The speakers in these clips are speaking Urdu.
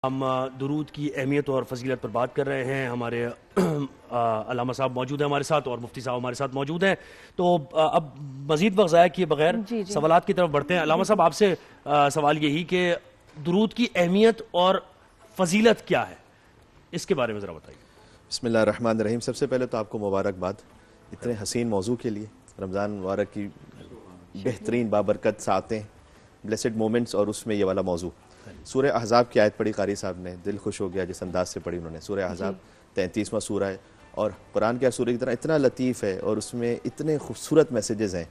ہم درود کی اہمیت اور فضیلت پر بات کر رہے ہیں. ہمارے علامہ صاحب موجود ہیں ہمارے ساتھ اور مفتی صاحب ہمارے ساتھ موجود ہیں. تو اب مزید وقت ضائع کیے بغیر سوالات کی طرف بڑھتے ہیں. علامہ صاحب آپ سے سوال یہی کہ درود کی اہمیت اور فضیلت کیا ہے، اس کے بارے میں ذرا بتائیے. بسم اللہ الرحمن الرحیم. سب سے پہلے تو آپ کو مبارکباد اتنے حسین موضوع کے لیے. رمضان مبارک کی بہترین بابرکت ساعتیں، بلیسڈ مومنٹس، اور اس میں یہ والا موضوع. سورہ احزاب کی آیت پڑھی قاری صاحب نے، دل خوش ہو گیا جس انداز سے پڑھی انہوں نے. سورہ احزاب 33واں سورہ ہے اور قرآن کے سورہ کی طرح اتنا لطیف ہے اور اس میں اتنے خوبصورت میسیجز ہیں.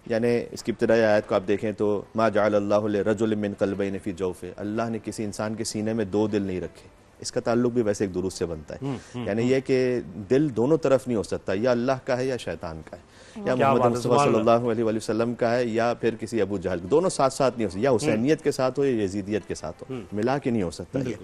یعنی اس کی ابتدائی آیت کو آپ دیکھیں تو ما جعل اللہ لرجل من قلبین فی جوفہ، اللہ نے کسی انسان کے سینے میں دو دل نہیں رکھے. اس کا تعلق بھی ویسے ایک درود سے بنتا ہے. یعنی یہ کہ دل دونوں طرف نہیں ہو سکتا، یا اللہ کا ہے یا شیطان کا ہے، یا محمد مصطفیٰ صلی اللہ علیہ وسلم کا ہے یا پھر کسی ابو جہل. دونوں ساتھ ساتھ نہیں ہو سکتا، یا حسینیت کے ساتھ ہو یا یزیدیت کے ساتھ ہو، ملا کے نہیں ہو سکتا یہ.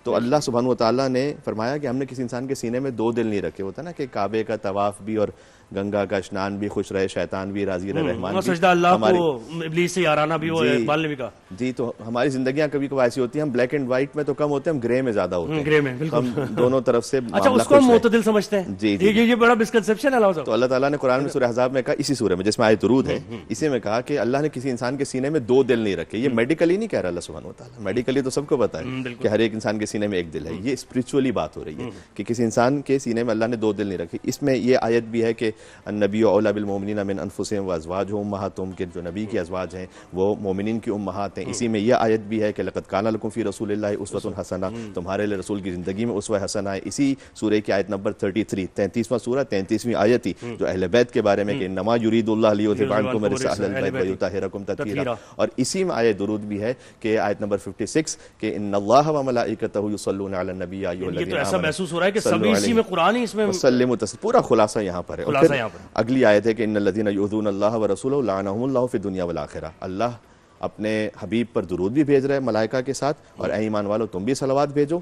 تو اللہ سبحانہ و تعالیٰ نے فرمایا کہ ہم نے کسی انسان کے سینے میں دو دل نہیں رکھے. ہوتا نا کہ کعبے کا طواف بھی اور گنگا کا اشنان بھی خوش رہے، شیطان بھی راضی رہے، رحمان بھی، سجدہ اللہ کو ابلیس سے یارانہ بھی ہو، اقبال نے بھی کہا. جی تو ہماری زندگیاں کبھی کبھی ایسی ہوتی ہیں، ہم بلیک اینڈ وائٹ میں تو کم ہوتے ہیں، ہم گرے میں زیادہ ہوتے ہیں. گرے میں ہم دونوں طرف سے اچھا اس کو معتدل سمجھتے ہیں. جی یہ بڑا مسکنسپشن ہے. تو اللہ تعالیٰ نے قرآن میں سورہ احزاب میں کہا، اسی سورہ میں جس میں آیت درود ہے، اسی میں کہا کہ اللہ نے کسی انسان کے سینے میں دو دل نہیں رکھے. یہ میڈیکلی نہیں کہہ رہا اللہ سبحانہ و تعالیٰ. میڈیکلی تو سب کو پتہ ہے کہ ہر ایک انسان کے سینے میں ایک دل ہے. یہ اسپرچولی بات ہو رہی ہے کہ کسی انسان کے سینے میں اللہ نے دو دل نہیں رکھے. اس میں یہ آیت بھی ہے کہ النبی اولی بالمؤمنین من انفسہم وازواجہم امہاتہم، کہ جو نبی کی ازواج ہیں وہ مومنین کی امہات ہیں. اسی میں یہ آیت بھی ہے کہ لقد کان لکم فی رسول اللہ اسوۃ حسنہ، تمہارے لیے رسول کی زندگی میں اسوہ حسنہ ہے. اسی سورہ کی آیت نمبر 33، 33واں سورہ 33ویں آیت ہی جو اہل بیت کے بارے میں کہ انما یرید اللہ لیذھب عنکم الرجس اہل البیت ویطہرکم تطہیرا. اور اسی میں آیت درود بھی ہے کہ آیت نمبر 56 کہ ان اللہ وملائکتہ یصلون علی النبی یا ایھا الذین آمنوا. یہ تو ایسا محسوس ہو رہا ہے کہ سبھی اسی میں قرآن ہی اس میں وسلموا تسلیما. پورا خلاصہ یہاں پر ہے. اور پھر اگلی آیت ہے کہ ان الذین یؤذون اللہ ورسولہ لعنہم اللہ فی الدنیا والآخرہ. اللہ اپنے حبیب پر درود بھی بھیج رہے ہیں ملائکہ کے ساتھ، اور اے ایمان والو تم بھی صلوات بھیجو.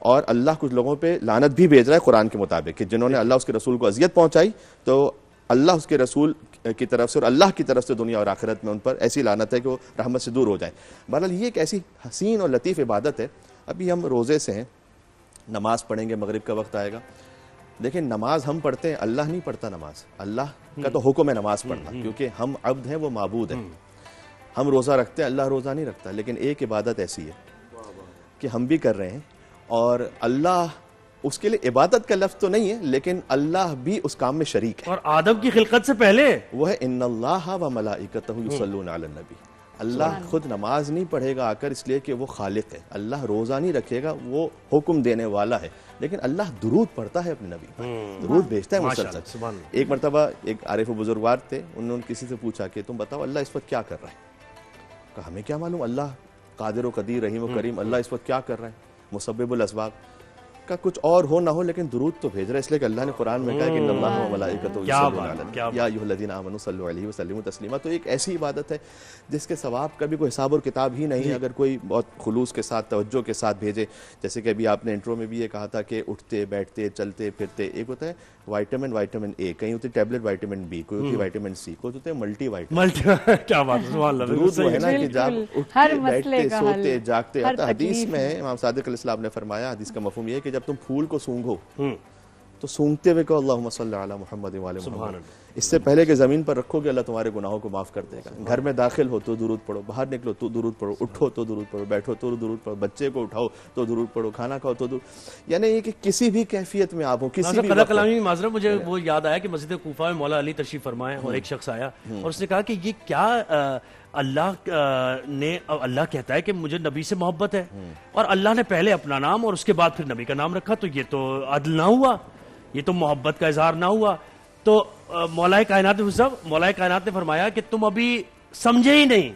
اور اللہ کچھ لوگوں پہ لعنت بھی بھیج رہا ہے قرآن کے مطابق کہ جنہوں نے اللہ اس کے رسول کو اذیت پہنچائی تو اللہ اس کے رسول کی طرف سے اور اللہ کی طرف سے دنیا اور آخرت میں ان پر ایسی لعنت ہے کہ وہ رحمت سے دور ہو جائیں. بہرحال یہ ایک ایسی حسین اور لطیف عبادت ہے. ابھی ہم روزے سے ہیں، نماز پڑھیں گے، مغرب کا وقت آئے گا. دیکھیں نماز ہم پڑھتے ہیں، اللہ نہیں پڑھتا نماز. اللہ کا تو حکم ہے نماز پڑھنا، کیونکہ ہم عبد ہیں، وہ معبود ہیں. ہم روزہ رکھتے ہیں، اللہ روزہ نہیں رکھتا. لیکن ایک عبادت ایسی ہے کہ ہم بھی کر رہے ہیں اور اللہ، اس کے لیے عبادت کا لفظ تو نہیں ہے لیکن اللہ بھی اس کام میں شریک ہے. اور آدم کی خلقت سے پہلے وہ ہے ان اللہ وملائکتہ یصلون علی النبی. اللہ خود نماز نہیں پڑھے گا آ کر، اس لیے کہ وہ خالق ہے. اللہ روزہ نہیں رکھے گا، وہ حکم دینے والا ہے. لیکن اللہ درود پڑھتا ہے اپنے نبی پر، درود بھیجتا ہے مسلسل. ایک مرتبہ ایک عارف و بزرگوار تھے، انہوں نے کسی سے پوچھا کہ تم بتاؤ اللہ اس وقت کیا کر رہا ہے؟ کہا ہمیں کیا معلوم، اللہ قادر و قدیر رحیم و کریم، اللہ اس وقت کیا کر رہا ہے، مسبب الاسباب. کا کچھ اور ہو نہ ہو لیکن درود تو بھیج رہا ہے، اس لیے کہ اللہ نے قرآن میں کہا کہ ان اللہ وملائکتہ یصلون علی النبی یا ایھا الذین آمنوا صلوا علیہ وسلموا تسلیما. تو ایک ایسی عبادت ہے جس کے ثواب کا بھی کوئی حساب اور کتاب ہی نہیں ہے اگر کوئی بہت خلوص کے ساتھ، توجہ کے ساتھ بھیجے. جیسے کہ ابھی آپ نے انٹرو میں بھی یہ کہا تھا کہ اٹھتے بیٹھتے چلتے پھرتے، ایک ہوتا ہے وائٹامن اے، کہیں ہوتی ہے ٹیبلٹ وائٹامن بی، کوئی ہوتی ہے وائٹامن سی، کوئی ہوتے ہیں ملٹی وائٹامن. کیا بات ہے، سبحان اللہ. درود وہ ہے نا کہ جب اٹھتے بیٹھتے سوتے جاگتے. حدیث میں امام صادق علیہ السلام نے فرمایا، حدیث کا مفہوم یہ ہے کہ جب تم پھول کو سونگھو تو سونگتے ہوئے کہو اللہم صلی علی محمد وعلی محمد. اس سے پہلے کہ زمین پر رکھو گے اللہ تمہارے گناہوں کو معاف کر دے گا. گھر میں داخل ہو تو درود پڑھو، باہر نکلو تو درود پڑھو، اٹھو تو درود پڑھو، بیٹھو تو درود پڑھو، بچے کو اٹھاؤ تو درود پڑھو، کھانا کھاؤ تو درود. یعنی یہ کہ کسی بھی کیفیت میں آپ ہو، کسی بھی قضا کلامی معذرت، مجھے وہ یاد آیا کہ مسجد کوفہ میں مولا علی تشریف فرمائے اور ایک شخص آیا اور اس نے کہا کہ یہ کیا اللہ کہتا ہے کہ مجھے نبی سے محبت ہے اور اللہ نے پہلے اپنا نام اور اس کے بعد پھر نبی کا نام رکھا، تو یہ تو عدل نہ ہوا، یہ تو محبت کا اظہار نہ ہوا. تو مولا کائنات نے فرمایا کہ تم ابھی سمجھے ہی نہیں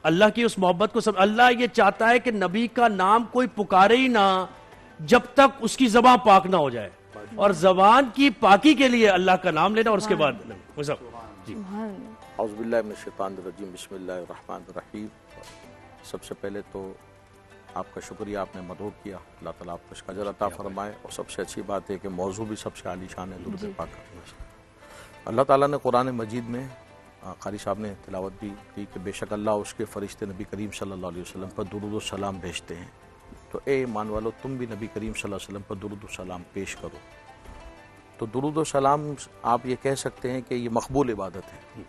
اللہ کی اس محبت کو. اللہ یہ چاہتا ہے کہ نبی کا نام کوئی پکارے ہی نہ جب تک اس کی زبان پاک نہ ہو جائے، اور زبان کی پاکی کے لیے اللہ کا نام لینا اور اس کے بعد جی. اعوذ باللہ من الشیطان الرجیم، بسم اللہ الرحمن الرحیم. سب سے پہلے تو آپ کا شکریہ، آپ نے مدعو کیا، اللہ تعالیٰ آپ کو اس کا اجر عطا فرمائے. اور سب سے اچھی بات ہے کہ موضوع بھی سب سے عالی شان ہے، درود پاک. اللہ تعالیٰ نے قرآن مجید میں، قاری صاحب نے تلاوت بھی کی کہ بے شک اللہ اس کے فرشتے نبی کریم صلی اللہ علیہ وسلم پر درود و سلام بھیجتے ہیں. تو اے ایمان والو تم بھی نبی کریم صلی اللہ علیہ وسلم پر درود و سلام پیش کرو. تو درود و سلام آپ یہ کہہ سکتے ہیں کہ یہ مقبول عبادت ہے،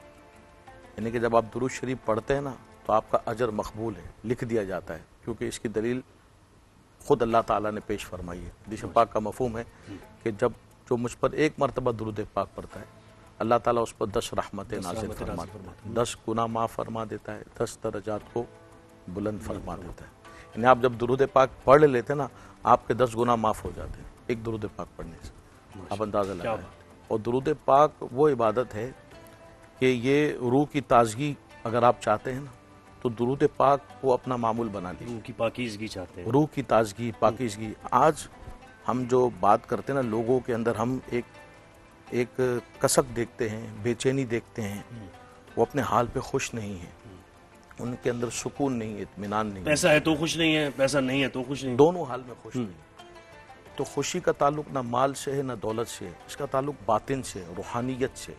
یعنی کہ جب آپ درود شریف پڑھتے ہیں نا تو آپ کا اجر مقبول ہے، لکھ دیا جاتا ہے، کیونکہ اس کی دلیل خود اللہ تعالیٰ نے پیش فرمائی ہے. حدیث پاک کا مفہوم ہے کہ جب جو مجھ پر ایک مرتبہ درود پاک پڑھتا ہے اللہ تعالیٰ اس پر 10 رحمتیں نازل فرما دیتا ہے، 10 گناہ معاف فرما دیتا ہے، 10 درجات کو بلند فرما دیتا ہے. یعنی آپ جب درود پاک پڑھ لیتے ہیں نا آپ کے 10 گناہ معاف ہو جاتے ہیں ایک درود پاک پڑھنے سے. آپ اندازہ لگائیں. اور درود پاک وہ عبادت ہے کہ یہ روح کی تازگی اگر آپ چاہتے ہیں نا تو درود پاک کو اپنا معمول بنا لیجیے. روح کی پاکیزگی چاہتے ہیں، روح کی تازگی، پاکیزگی. آج ہم جو بات کرتے ہیں نا لوگوں کے اندر ہم ایک کسک دیکھتے ہیں، بے چینی دیکھتے ہیں، وہ اپنے حال پہ خوش نہیں ہیں، ان کے اندر سکون نہیں، اطمینان نہیں. پیسہ ہے تو خوش نہیں ہے، پیسہ نہیں ہے تو خوش نہیں. دونوں حال میں خوش نہیں. تو خوشی کا تعلق نہ مال سے ہے نہ دولت سے ہے، اس کا تعلق باطن سے، روحانیت سے.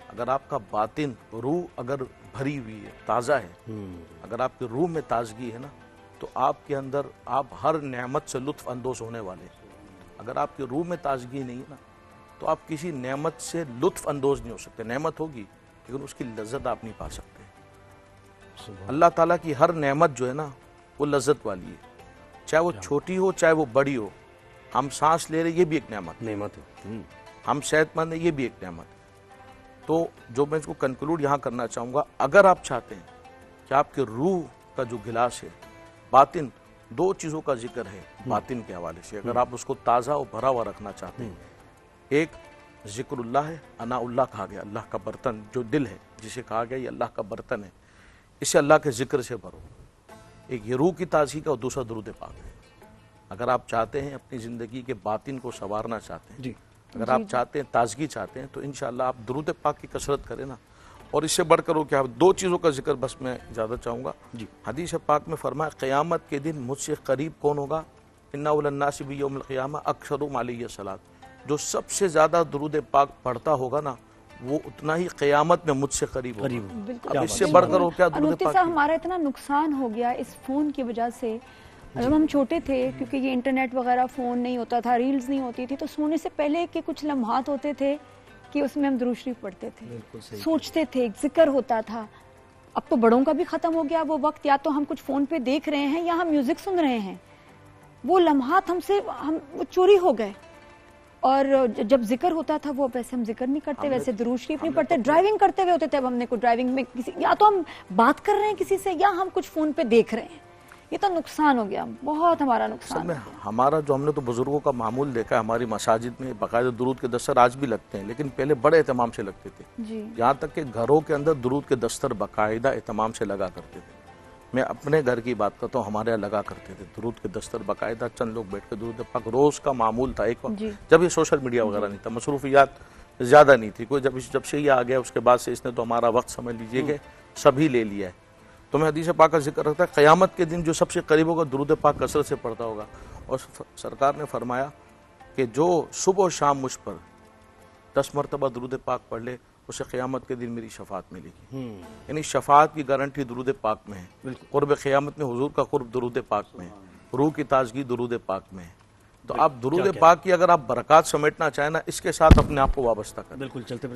اگر آپ کا باطن، روح اگر بھری ہوئی ہے، تازہ ہے، اگر آپ کی روح میں تازگی ہے نا تو آپ کے اندر آپ ہر نعمت سے لطف اندوز ہونے والے ہیں. اگر آپ کی روح میں تازگی نہیں ہے نا تو آپ کسی نعمت سے لطف اندوز نہیں ہو سکتے. نعمت ہوگی لیکن اس کی لذت آپ نہیں پا سکتے. اللہ تعالیٰ کی ہر نعمت جو ہے نا وہ لذت والی ہے، چاہے وہ چھوٹی ہو چاہے وہ بڑی ہو. ہم سانس لے رہے یہ بھی ایک نعمت ہے، ہم صحت مند ہیں یہ بھی ایک نعمت ہے. تو جو میں اس کو کنکلوڈ یہاں کرنا چاہوں گا، اگر آپ چاہتے ہیں کہ آپ کے روح کا جو گلاس ہے، باطن، 2 چیزوں کا ذکر ہے باطن کے حوالے سے، اگر آپ اس کو تازہ اور بھرا ہوا رکھنا چاہتے ہیں، ایک ذکر اللہ ہے، انا اللہ کہا گیا، اللہ کا برتن جو دل ہے جسے کہا گیا یہ اللہ کا برتن ہے، اسے اللہ کے ذکر سے بھرو. ایک یہ روح کی تازگی کا اور دوسرا درود پاک ہے. اگر آپ چاہتے ہیں اپنی زندگی کے باطن کو سنوارنا چاہتے ہیں، اگر آپ چاہتے ہیں تازگی چاہتے ہیں تو انشاءاللہ آپ درود پاک کی کثرت کریں نا. اور اس سے بڑھ کر وہ کیا، 2 چیزوں کا ذکر بس میں زیادہ چاہوں گا. حدیث پاک میں فرمایا قیامت کے دن مجھ سے قریب کون ہوگا؟ انا اول الناس بیوم القیامہ اکثرهم علی الصلاۃ. جو سب سے زیادہ درود پاک پڑھتا ہوگا نا وہ اتنا ہی قیامت میں مجھ سے قریب ہوگا. اب اس سے بڑھ کر وہ کیا درود پاک. ہمارا اتنا نقصان ہو گیا اس فون کی وجہ سے. جب ہم چھوٹے تھے کیونکہ یہ انٹرنیٹ وغیرہ فون نہیں ہوتا تھا، ریلز نہیں ہوتی تھی، تو سونے سے پہلے کے کچھ لمحات ہوتے تھے کہ اس میں ہم درود شریف پڑھتے تھے، سوچتے تھے، ایک ذکر ہوتا تھا. اب تو بڑوں کا بھی ختم ہو گیا وہ وقت، یا تو ہم کچھ فون پہ دیکھ رہے ہیں یا ہم میوزک سن رہے ہیں. وہ لمحات وہ چوری ہو گئے. اور جب ذکر ہوتا تھا وہ ویسے ہم ذکر نہیں کرتے، ویسے درود شریف نہیں پڑھتے. ڈرائیونگ کرتے ہوئے ہوتے تھے، اب ہم نے کوئی ڈرائیونگ میں یا تو ہم بات کر رہے ہیں کسی سے یا ہم کچھ فون پہ دیکھ رہے ہیں. یہ تو نقصان ہو گیا، بہت ہمارا نقصان. ہمارا جو ہم نے تو بزرگوں کا معمول دیکھا ہے، ہماری مساجد میں باقاعدہ درود کے دستر آج بھی لگتے ہیں، لیکن پہلے بڑے اہتمام سے لگتے تھے. یہاں تک کہ گھروں کے اندر درود کے دستر باقاعدہ اہتمام سے لگا کرتے تھے. میں اپنے گھر کی بات کرتا ہوں، ہمارے یہاں لگا کرتے تھے درود کے دستر باقاعدہ. چند لوگ بیٹھ کے درود پاک روز کا معمول تھا ایک وقت، جب یہ سوشل میڈیا وغیرہ نہیں تھا، مصروفیات زیادہ نہیں تھی کوئی. جب سے یہ آ گیا اس کے بعد سے اس نے تو ہمارا وقت سمجھ لیجئے کہ سبھی لے لیا ہے. تو میں حدیث پاک کا ذکر رکھتا ہے قیامت کے دن جو سب سے قریب ہوگا درود پاک کثرت سے پڑھتا ہوگا. اور سرکار نے فرمایا کہ جو صبح و شام مجھ پر 10 مرتبہ درود پاک پڑھ لے اسے قیامت کے دن میری شفاعت ملے گی. یعنی شفاعت کی گارنٹی درود پاک میں ہے. قرب قیامت میں حضور کا قرب درود پاک میں ہے، روح کی تازگی درود پاک میں ہے. تو آپ درود پاک کی اگر آپ برکات سمیٹنا چاہیں نا اس کے ساتھ اپنے آپ کو وابستہ کریں. بالکل چلتے